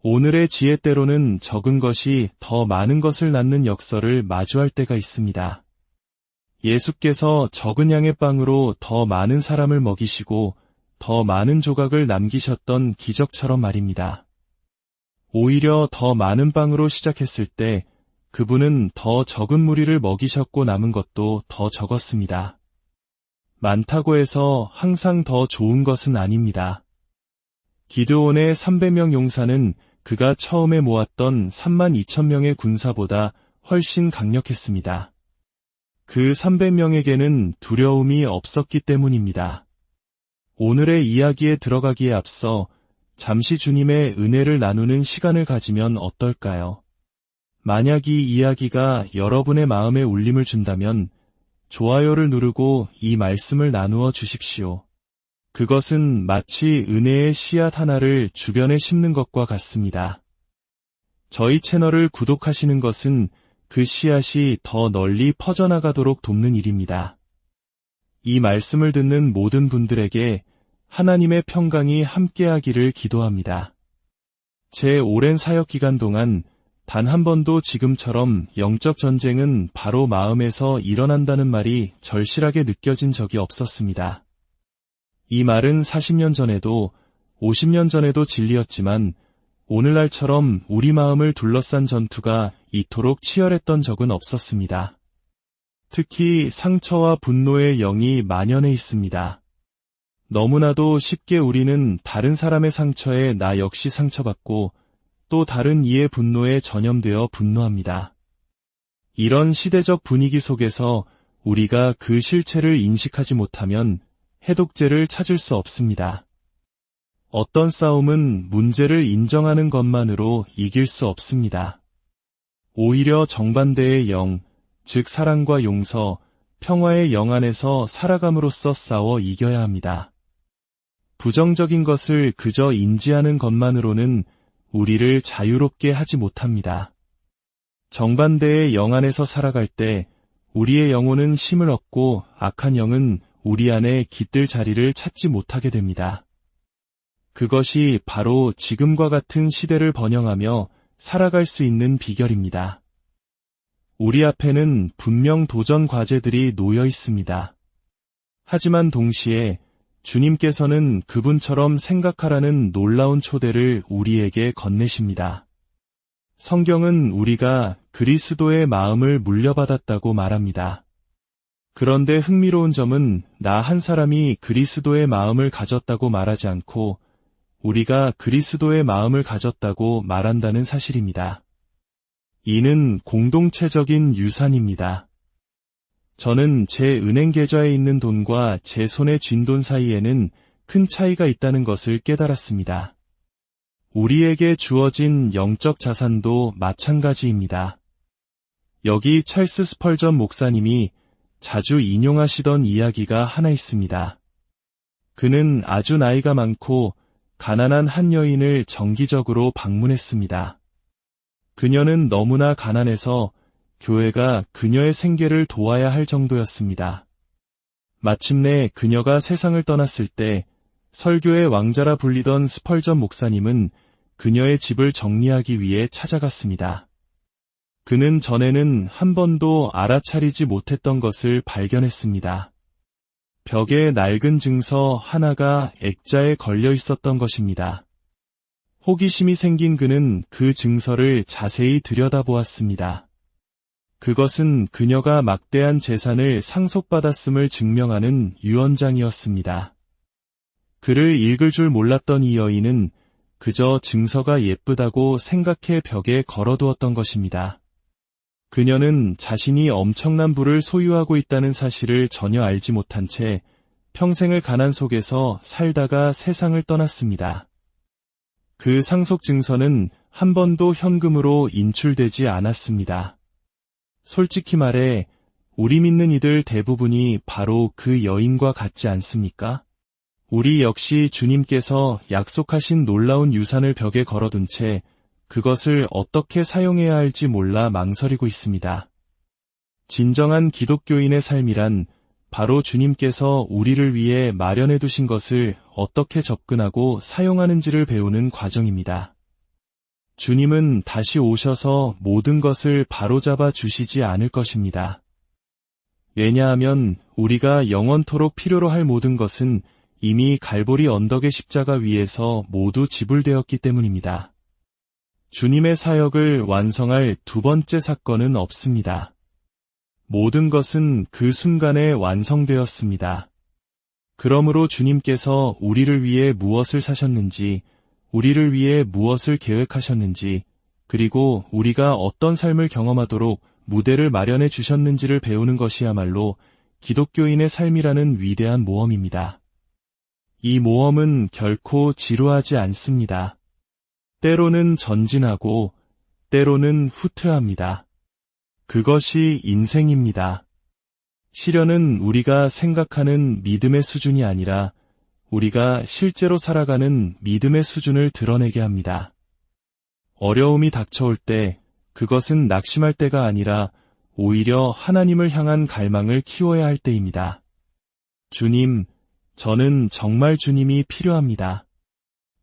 오늘의 지혜 때로는 적은 것이 더 많은 것을 낳는 역설을 마주할 때가 있습니다. 예수께서 적은 양의 빵으로 더 많은 사람을 먹이시고 더 많은 조각을 남기셨던 기적처럼 말입니다. 오히려 더 많은 빵으로 시작했을 때 그분은 더 적은 무리를 먹이셨고 남은 것도 더 적었습니다. 많다고 해서 항상 더 좋은 것은 아닙니다. 기드온의 300명 용사는 그가 처음에 모았던 32,000명의 군사보다 훨씬 강력했습니다. 그 300명에게는 두려움이 없었기 때문입니다. 오늘의 이야기에 들어가기에 앞서 잠시 주님의 은혜를 나누는 시간을 가지면 어떨까요? 만약 이 이야기가 여러분의 마음에 울림을 준다면 좋아요를 누르고 이 말씀을 나누어 주십시오. 그것은 마치 은혜의 씨앗 하나를 주변에 심는 것과 같습니다. 저희 채널을 구독하시는 것은 그 씨앗이 더 널리 퍼져나가도록 돕는 일입니다. 이 말씀을 듣는 모든 분들에게 하나님의 평강이 함께하기를 기도합니다. 제 오랜 사역 기간 동안 단 한 번도 지금처럼 영적 전쟁은 바로 마음에서 일어난다는 말이 절실하게 느껴진 적이 없었습니다. 이 말은 40년 전에도 50년 전에도 진리였지만 오늘날처럼 우리 마음을 둘러싼 전투가 이토록 치열했던 적은 없었습니다. 특히 상처와 분노의 영이 만연해 있습니다. 너무나도 쉽게 우리는 다른 사람의 상처에 나 역시 상처받고 또 다른 이의 분노에 전염되어 분노합니다. 이런 시대적 분위기 속에서 우리가 그 실체를 인식하지 못하면 해독제를 찾을 수 없습니다. 어떤 싸움은 문제를 인정하는 것만으로 이길 수 없습니다. 오히려 정반대의 영, 즉 사랑과 용서, 평화의 영 안에서 살아감으로써 싸워 이겨야 합니다. 부정적인 것을 그저 인지하는 것만으로는 우리를 자유롭게 하지 못합니다. 정반대의 영 안에서 살아갈 때 우리의 영혼은 힘을 얻고 악한 영은 우리 안에 깃들 자리를 찾지 못하게 됩니다. 그것이 바로 지금과 같은 시대를 번영하며 살아갈 수 있는 비결입니다. 우리 앞에는 분명 도전 과제들이 놓여 있습니다. 하지만 동시에 주님께서는 그분처럼 생각하라는 놀라운 초대를 우리에게 건네십니다. 성경은 우리가 그리스도의 마음을 물려받았다고 말합니다. 그런데 흥미로운 점은 나 한 사람이 그리스도의 마음을 가졌다고 말하지 않고 우리가 그리스도의 마음을 가졌다고 말한다는 사실입니다. 이는 공동체적인 유산입니다. 저는 제 은행 계좌에 있는 돈과 제 손에 쥔 돈 사이에는 큰 차이가 있다는 것을 깨달았습니다. 우리에게 주어진 영적 자산도 마찬가지입니다. 여기 찰스 스펄전 목사님이 자주 인용하시던 이야기가 하나 있습니다. 그는 아주 나이가 많고 가난한 한 여인을 정기적으로 방문했습니다. 그녀는 너무나 가난해서 교회가 그녀의 생계를 도와야 할 정도였습니다. 마침내 그녀가 세상을 떠났을 때 설교의 왕자라 불리던 스펄전 목사님은 그녀의 집을 정리하기 위해 찾아갔습니다. 그는 전에는 한 번도 알아차리지 못했던 것을 발견했습니다. 벽에 낡은 증서 하나가 액자에 걸려 있었던 것입니다. 호기심이 생긴 그는 그 증서를 자세히 들여다보았습니다. 그것은 그녀가 막대한 재산을 상속받았음을 증명하는 유언장이었습니다. 글을 읽을 줄 몰랐던 이 여인은 그저 증서가 예쁘다고 생각해 벽에 걸어두었던 것입니다. 그녀는 자신이 엄청난 부를 소유하고 있다는 사실을 전혀 알지 못한 채 평생을 가난 속에서 살다가 세상을 떠났습니다. 그 상속 증서는 한 번도 현금으로 인출되지 않았습니다. 솔직히 말해 우리 믿는 이들 대부분이 바로 그 여인과 같지 않습니까? 우리 역시 주님께서 약속하신 놀라운 유산을 벽에 걸어둔 채 그것을 어떻게 사용해야 할지 몰라 망설이고 있습니다. 진정한 기독교인의 삶이란 바로 주님께서 우리를 위해 마련해 두신 것을 어떻게 접근하고 사용하는지를 배우는 과정입니다. 주님은 다시 오셔서 모든 것을 바로잡아 주시지 않을 것입니다. 왜냐하면 우리가 영원토록 필요로 할 모든 것은 이미 갈보리 언덕의 십자가 위에서 모두 지불되었기 때문입니다. 주님의 사역을 완성할 두 번째 사건은 없습니다. 모든 것은 그 순간에 완성되었습니다. 그러므로 주님께서 우리를 위해 무엇을 사셨는지, 우리를 위해 무엇을 계획하셨는지, 그리고 우리가 어떤 삶을 경험하도록 무대를 마련해 주셨는지를 배우는 것이야말로 기독교인의 삶이라는 위대한 모험입니다. 이 모험은 결코 지루하지 않습니다. 때로는 전진하고 때로는 후퇴합니다. 그것이 인생입니다. 시련은 우리가 생각하는 믿음의 수준이 아니라 우리가 실제로 살아가는 믿음의 수준을 드러내게 합니다. 어려움이 닥쳐올 때 그것은 낙심할 때가 아니라 오히려 하나님을 향한 갈망을 키워야 할 때입니다. 주님, 저는 정말 주님이 필요합니다.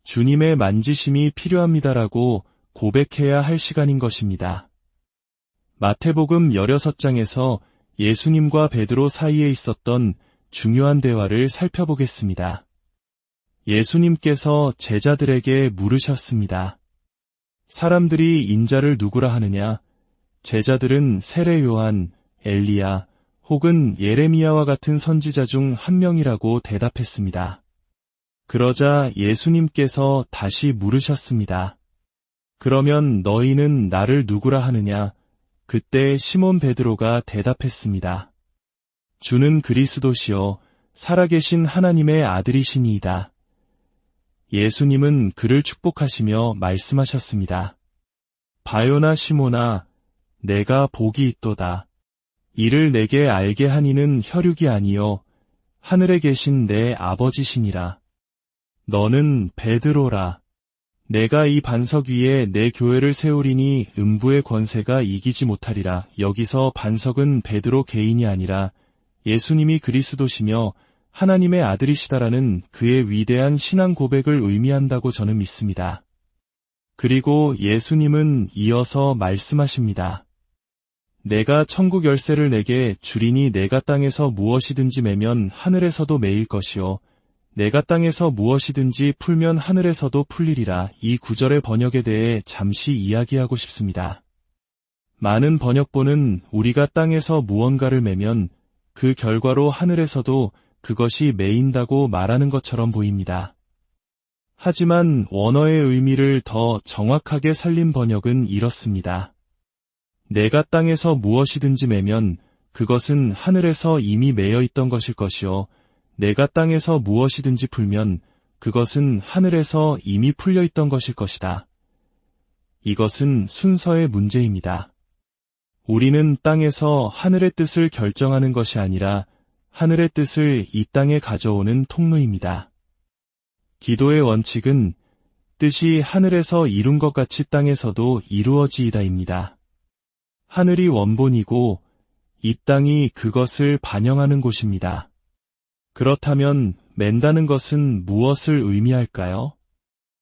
주님의 만지심이 필요합니다라고 고백해야 할 시간인 것입니다. 마태복음 16장에서 예수님과 베드로 사이에 있었던 중요한 대화를 살펴보겠습니다. 예수님께서 제자들에게 물으셨습니다. 사람들이 인자를 누구라 하느냐? 제자들은 세례 요한, 엘리야, 혹은 예레미야와 같은 선지자 중 한 명이라고 대답했습니다. 그러자 예수님께서 다시 물으셨습니다. 그러면 너희는 나를 누구라 하느냐? 그때 시몬 베드로가 대답했습니다. 주는 그리스도시요 살아계신 하나님의 아들이시니이다. 예수님은 그를 축복하시며 말씀하셨습니다. 바요나 시몬아, 내가 복이 있도다. 이를 내게 알게 하니는 혈육이 아니요 하늘에 계신 내 아버지시니라. 너는 베드로라. 내가 이 반석 위에 내 교회를 세우리니 음부의 권세가 이기지 못하리라. 여기서 반석은 베드로 개인이 아니라 예수님이 그리스도시며 하나님의 아들이시다라는 그의 위대한 신앙 고백을 의미한다고 저는 믿습니다. 그리고 예수님은 이어서 말씀하십니다. 내가 천국 열쇠를 내게 주리니 내가 땅에서 무엇이든지 매면 하늘에서도 매일 것이요 내가 땅에서 무엇이든지 풀면 하늘에서도 풀리리라. 이 구절의 번역에 대해 잠시 이야기하고 싶습니다. 많은 번역본은 우리가 땅에서 무언가를 매면 그 결과로 하늘에서도 그것이 매인다고 말하는 것처럼 보입니다. 하지만 원어의 의미를 더 정확하게 살린 번역은 이렇습니다. 내가 땅에서 무엇이든지 매면 그것은 하늘에서 이미 매여 있던 것일 것이요 내가 땅에서 무엇이든지 풀면 그것은 하늘에서 이미 풀려 있던 것일 것이다. 이것은 순서의 문제입니다. 우리는 땅에서 하늘의 뜻을 결정하는 것이 아니라 하늘의 뜻을 이 땅에 가져오는 통로입니다. 기도의 원칙은 뜻이 하늘에서 이룬 것 같이 땅에서도 이루어지이다입니다. 하늘이 원본이고 이 땅이 그것을 반영하는 곳입니다. 그렇다면 맨다는 것은 무엇을 의미할까요?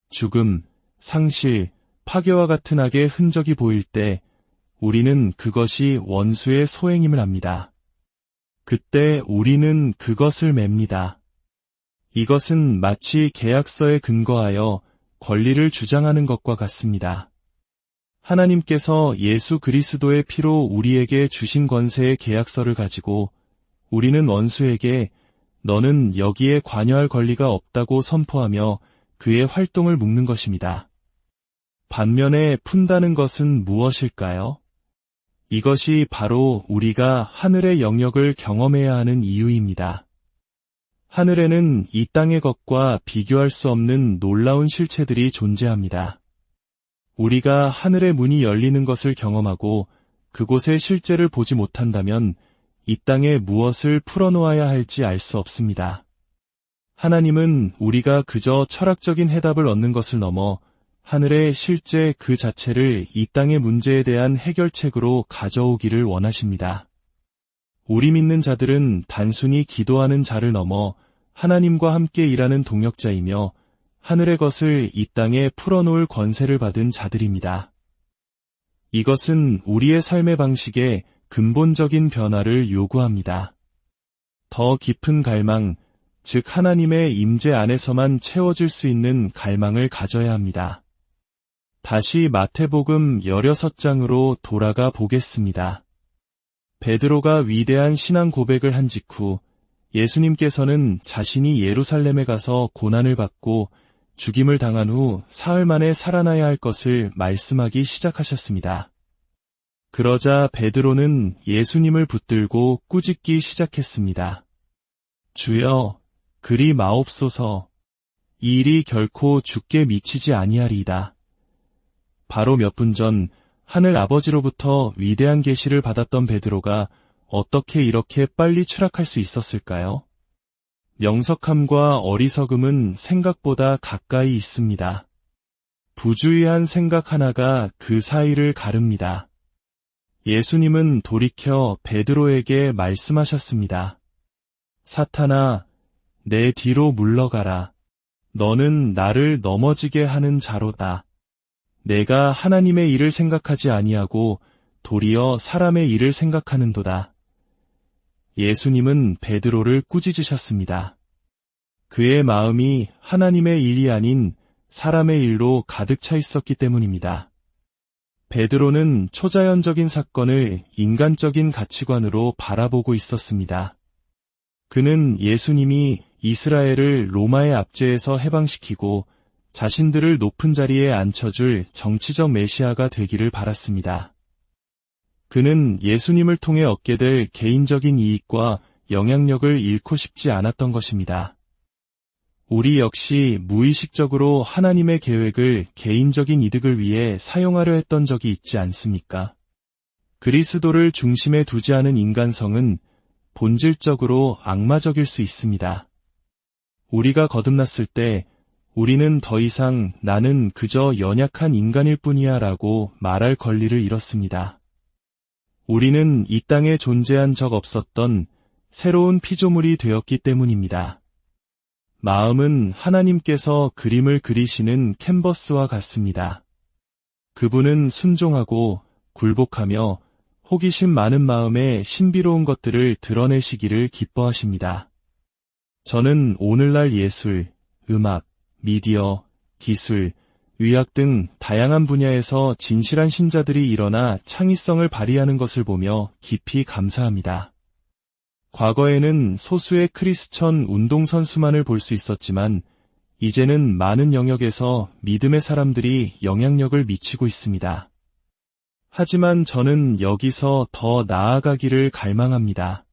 죽음, 상실, 파괴와 같은 악의 흔적이 보일 때 우리는 그것이 원수의 소행임을 압니다. 그때 우리는 그것을 맵니다. 이것은 마치 계약서에 근거하여 권리를 주장하는 것과 같습니다. 하나님께서 예수 그리스도의 피로 우리에게 주신 권세의 계약서를 가지고 우리는 원수에게 너는 여기에 관여할 권리가 없다고 선포하며 그의 활동을 묶는 것입니다. 반면에 푼다는 것은 무엇일까요? 이것이 바로 우리가 하늘의 영역을 경험해야 하는 이유입니다. 하늘에는 이 땅의 것과 비교할 수 없는 놀라운 실체들이 존재합니다. 우리가 하늘의 문이 열리는 것을 경험하고 그곳의 실제를 보지 못한다면 이 땅에 무엇을 풀어놓아야 할지 알 수 없습니다. 하나님은 우리가 그저 철학적인 해답을 얻는 것을 넘어 하늘의 실제 그 자체를 이 땅의 문제에 대한 해결책으로 가져오기를 원하십니다. 우리 믿는 자들은 단순히 기도하는 자를 넘어 하나님과 함께 일하는 동역자이며 하늘의 것을 이 땅에 풀어놓을 권세를 받은 자들입니다. 이것은 우리의 삶의 방식에 근본적인 변화를 요구합니다. 더 깊은 갈망, 즉 하나님의 임재 안에서만 채워질 수 있는 갈망을 가져야 합니다. 다시 마태복음 16장으로 돌아가 보겠습니다. 베드로가 위대한 신앙 고백을 한 직후 예수님께서는 자신이 예루살렘에 가서 고난을 받고 죽임을 당한 후 사흘 만에 살아나야 할 것을 말씀하기 시작하셨습니다. 그러자 베드로는 예수님을 붙들고 꾸짖기 시작했습니다. 주여, 그리 마옵소서. 이 일이 결코 주께 미치지 아니하리이다. 바로 몇 분 전 하늘 아버지로부터 위대한 계시를 받았던 베드로가 어떻게 이렇게 빨리 추락할 수 있었을까요? 명석함과 어리석음은 생각보다 가까이 있습니다. 부주의한 생각 하나가 그 사이를 가릅니다. 예수님은 돌이켜 베드로에게 말씀하셨습니다. 사탄아, 내 뒤로 물러가라. 너는 나를 넘어지게 하는 자로다. 내가 하나님의 일을 생각하지 아니하고 도리어 사람의 일을 생각하는도다. 예수님은 베드로를 꾸짖으셨습니다. 그의 마음이 하나님의 일이 아닌 사람의 일로 가득 차 있었기 때문입니다. 베드로는 초자연적인 사건을 인간적인 가치관으로 바라보고 있었습니다. 그는 예수님이 이스라엘을 로마의 압제에서 해방시키고 자신들을 높은 자리에 앉혀줄 정치적 메시아가 되기를 바랐습니다. 그는 예수님을 통해 얻게 될 개인적인 이익과 영향력을 잃고 싶지 않았던 것입니다. 우리 역시 무의식적으로 하나님의 계획을 개인적인 이득을 위해 사용하려 했던 적이 있지 않습니까? 그리스도를 중심에 두지 않은 인간성은 본질적으로 악마적일 수 있습니다. 우리가 거듭났을 때 우리는 더 이상 나는 그저 연약한 인간일 뿐이야 라고 말할 권리를 잃었습니다. 우리는 이 땅에 존재한 적 없었던 새로운 피조물이 되었기 때문입니다. 마음은 하나님께서 그림을 그리시는 캔버스와 같습니다. 그분은 순종하고 굴복하며 호기심 많은 마음에 신비로운 것들을 드러내시기를 기뻐하십니다. 저는 오늘날 예술, 음악, 미디어, 기술, 의학 등 다양한 분야에서 진실한 신자들이 일어나 창의성을 발휘하는 것을 보며 깊이 감사합니다. 과거에는 소수의 크리스천 운동선수만을 볼 수 있었지만 이제는 많은 영역에서 믿음의 사람들이 영향력을 미치고 있습니다. 하지만 저는 여기서 더 나아가기를 갈망합니다.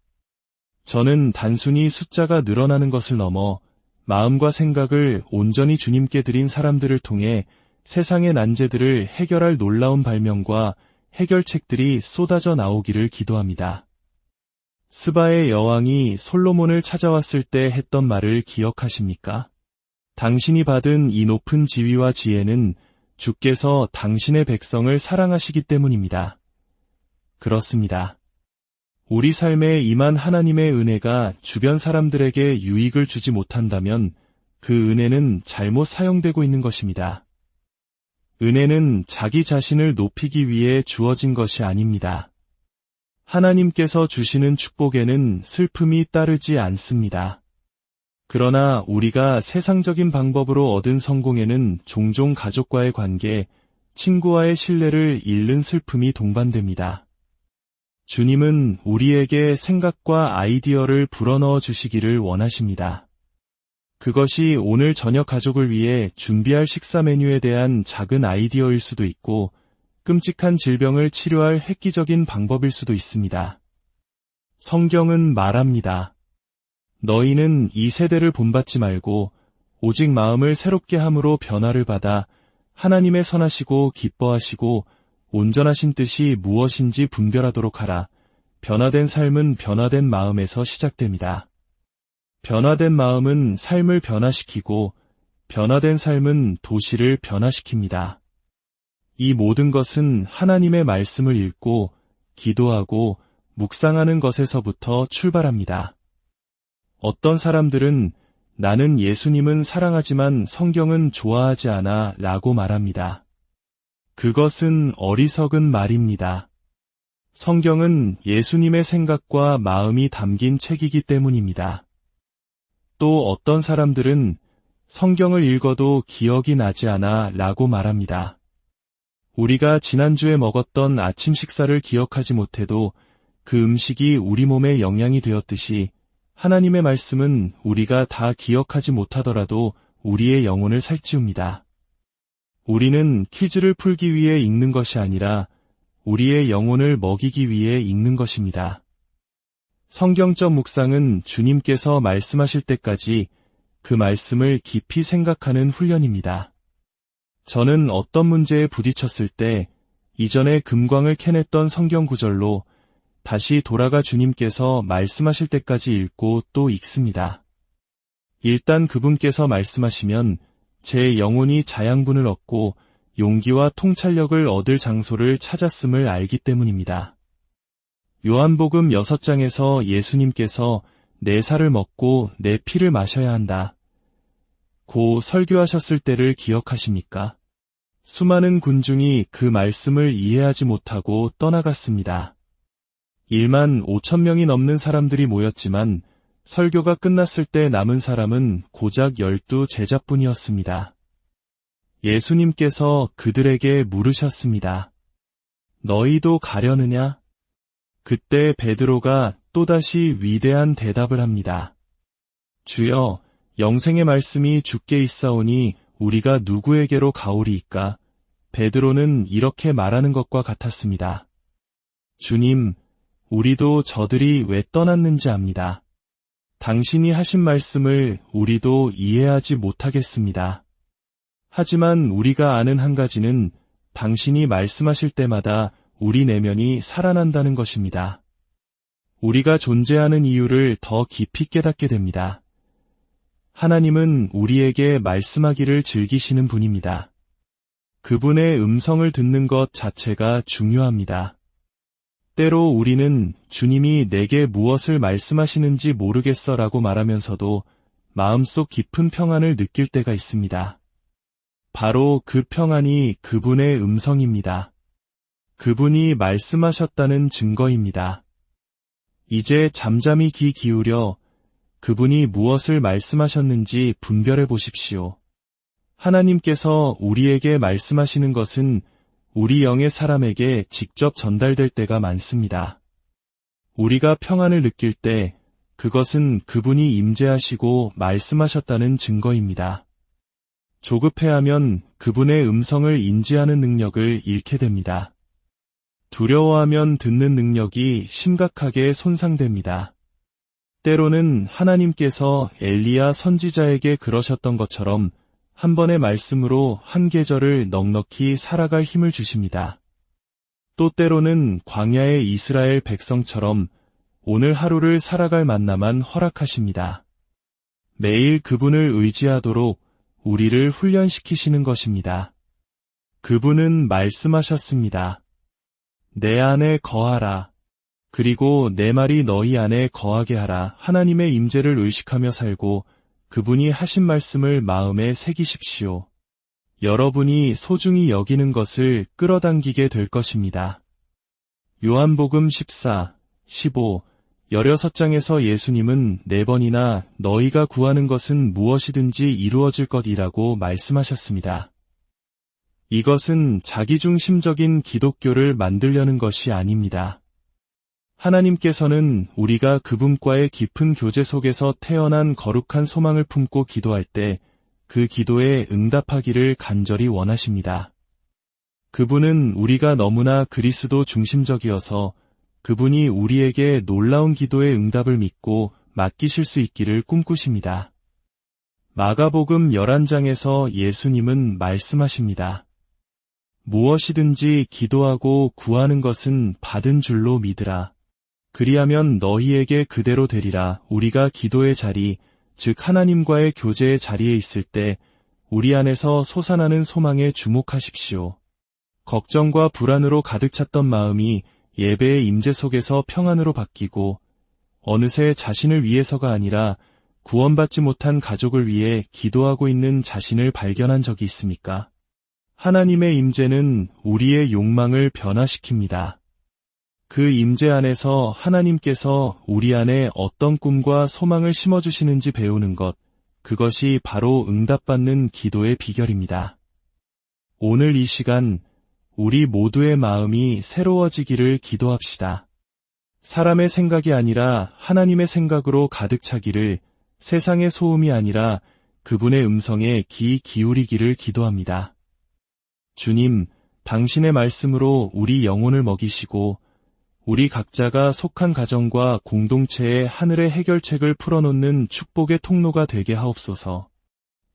저는 단순히 숫자가 늘어나는 것을 넘어 마음과 생각을 온전히 주님께 드린 사람들을 통해 세상의 난제들을 해결할 놀라운 발명과 해결책들이 쏟아져 나오기를 기도합니다. 스바의 여왕이 솔로몬을 찾아왔을 때 했던 말을 기억하십니까? 당신이 받은 이 높은 지위와 지혜는 주께서 당신의 백성을 사랑하시기 때문입니다. 그렇습니다. 우리 삶에 임한 하나님의 은혜가 주변 사람들에게 유익을 주지 못한다면 그 은혜는 잘못 사용되고 있는 것입니다. 은혜는 자기 자신을 높이기 위해 주어진 것이 아닙니다. 하나님께서 주시는 축복에는 슬픔이 따르지 않습니다. 그러나 우리가 세상적인 방법으로 얻은 성공에는 종종 가족과의 관계, 친구와의 신뢰를 잃는 슬픔이 동반됩니다. 주님은 우리에게 생각과 아이디어를 불어넣어 주시기를 원하십니다. 그것이 오늘 저녁 가족을 위해 준비할 식사 메뉴에 대한 작은 아이디어일 수도 있고 끔찍한 질병을 치료할 획기적인 방법일 수도 있습니다. 성경은 말합니다. 너희는 이 세대를 본받지 말고 오직 마음을 새롭게 함으로 변화를 받아 하나님의 선하시고 기뻐하시고 온전하신 뜻이 무엇인지 분별하도록 하라. 변화된 삶은 변화된 마음에서 시작됩니다. 변화된 마음은 삶을 변화시키고 변화된 삶은 도시를 변화시킵니다. 이 모든 것은 하나님의 말씀을 읽고 기도하고 묵상하는 것에서부터 출발합니다. 어떤 사람들은 나는 예수님은 사랑하지만 성경은 좋아하지 않아 라고 말합니다. 그것은 어리석은 말입니다. 성경은 예수님의 생각과 마음이 담긴 책이기 때문입니다. 또 어떤 사람들은 성경을 읽어도 기억이 나지 않아 라고 말합니다. 우리가 지난주에 먹었던 아침 식사를 기억하지 못해도 그 음식이 우리 몸에 영향이 되었듯이 하나님의 말씀은 우리가 다 기억하지 못하더라도 우리의 영혼을 살찌웁니다. 우리는 퀴즈를 풀기 위해 읽는 것이 아니라 우리의 영혼을 먹이기 위해 읽는 것입니다. 성경적 묵상은 주님께서 말씀하실 때까지 그 말씀을 깊이 생각하는 훈련입니다. 저는 어떤 문제에 부딪혔을 때 이전에 금광을 캐냈던 성경 구절로 다시 돌아가 주님께서 말씀하실 때까지 읽고 또 읽습니다. 일단 그분께서 말씀하시면 제 영혼이 자양분을 얻고 용기와 통찰력을 얻을 장소를 찾았음을 알기 때문입니다. 요한복음 6장에서 예수님께서 내 살을 먹고 내 피를 마셔야 한다. 고 설교하셨을 때를 기억하십니까? 수많은 군중이 그 말씀을 이해하지 못하고 떠나갔습니다. 1만 5천 명이 넘는 사람들이 모였지만 설교가 끝났을 때 남은 사람은 고작 12 제자뿐이었습니다. 예수님께서 그들에게 물으셨습니다. 너희도 가려느냐? 그때 베드로가 또다시 위대한 대답을 합니다. 주여, 영생의 말씀이 주께 있사오니 우리가 누구에게로 가오리이까? 베드로는 이렇게 말하는 것과 같았습니다. 주님, 우리도 저들이 왜 떠났는지 압니다. 당신이 하신 말씀을 우리도 이해하지 못하겠습니다. 하지만 우리가 아는 한 가지는 당신이 말씀하실 때마다 우리 내면이 살아난다는 것입니다. 우리가 존재하는 이유를 더 깊이 깨닫게 됩니다. 하나님은 우리에게 말씀하기를 즐기시는 분입니다. 그분의 음성을 듣는 것 자체가 중요합니다. 때로 우리는 주님이 내게 무엇을 말씀하시는지 모르겠어라고 말하면서도 마음속 깊은 평안을 느낄 때가 있습니다. 바로 그 평안이 그분의 음성입니다. 그분이 말씀하셨다는 증거입니다. 이제 잠잠히 귀 기울여 그분이 무엇을 말씀하셨는지 분별해 보십시오. 하나님께서 우리에게 말씀하시는 것은 우리 영의 사람에게 직접 전달될 때가 많습니다. 우리가 평안을 느낄 때 그것은 그분이 임재하시고 말씀하셨다는 증거입니다. 조급해하면 그분의 음성을 인지하는 능력을 잃게 됩니다. 두려워하면 듣는 능력이 심각하게 손상됩니다. 때로는 하나님께서 엘리야 선지자에게 그러셨던 것처럼 한 번의 말씀으로 한 계절을 넉넉히 살아갈 힘을 주십니다. 또 때로는 광야의 이스라엘 백성처럼 오늘 하루를 살아갈 만나만 허락하십니다. 매일 그분을 의지하도록 우리를 훈련시키시는 것입니다. 그분은 말씀하셨습니다. 내 안에 거하라. 그리고 내 말이 너희 안에 거하게 하라. 하나님의 임재를 의식하며 살고 그분이 하신 말씀을 마음에 새기십시오. 여러분이 소중히 여기는 것을 끌어당기게 될 것입니다. 요한복음 14, 15, 16장에서 예수님은 4번이나 너희가 구하는 것은 무엇이든지 이루어질 것이라고 말씀하셨습니다. 이것은 자기중심적인 기독교를 만들려는 것이 아닙니다. 하나님께서는 우리가 그분과의 깊은 교제 속에서 태어난 거룩한 소망을 품고 기도할 때 그 기도에 응답하기를 간절히 원하십니다. 그분은 우리가 너무나 그리스도 중심적이어서 그분이 우리에게 놀라운 기도의 응답을 믿고 맡기실 수 있기를 꿈꾸십니다. 마가복음 11장에서 예수님은 말씀하십니다. 무엇이든지 기도하고 구하는 것은 받은 줄로 믿으라. 그리하면 너희에게 그대로 되리라. 우리가 기도의 자리, 즉 하나님과의 교제의 자리에 있을 때 우리 안에서 솟아나는 소망에 주목하십시오. 걱정과 불안으로 가득 찼던 마음이 예배의 임재 속에서 평안으로 바뀌고 어느새 자신을 위해서가 아니라 구원받지 못한 가족을 위해 기도하고 있는 자신을 발견한 적이 있습니까? 하나님의 임재는 우리의 욕망을 변화시킵니다. 그 임재 안에서 하나님께서 우리 안에 어떤 꿈과 소망을 심어주시는지 배우는 것, 그것이 바로 응답받는 기도의 비결입니다. 오늘 이 시간, 우리 모두의 마음이 새로워지기를 기도합시다. 사람의 생각이 아니라 하나님의 생각으로 가득 차기를, 세상의 소음이 아니라 그분의 음성에 귀 기울이기를 기도합니다. 주님, 당신의 말씀으로 우리 영혼을 먹이시고 우리 각자가 속한 가정과 공동체의 하늘의 해결책을 풀어놓는 축복의 통로가 되게 하옵소서.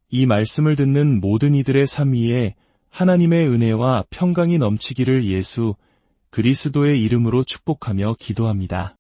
이 말씀을 듣는 모든 이들의 삶 위에 하나님의 은혜와 평강이 넘치기를 예수 그리스도의 이름으로 축복하며 기도합니다.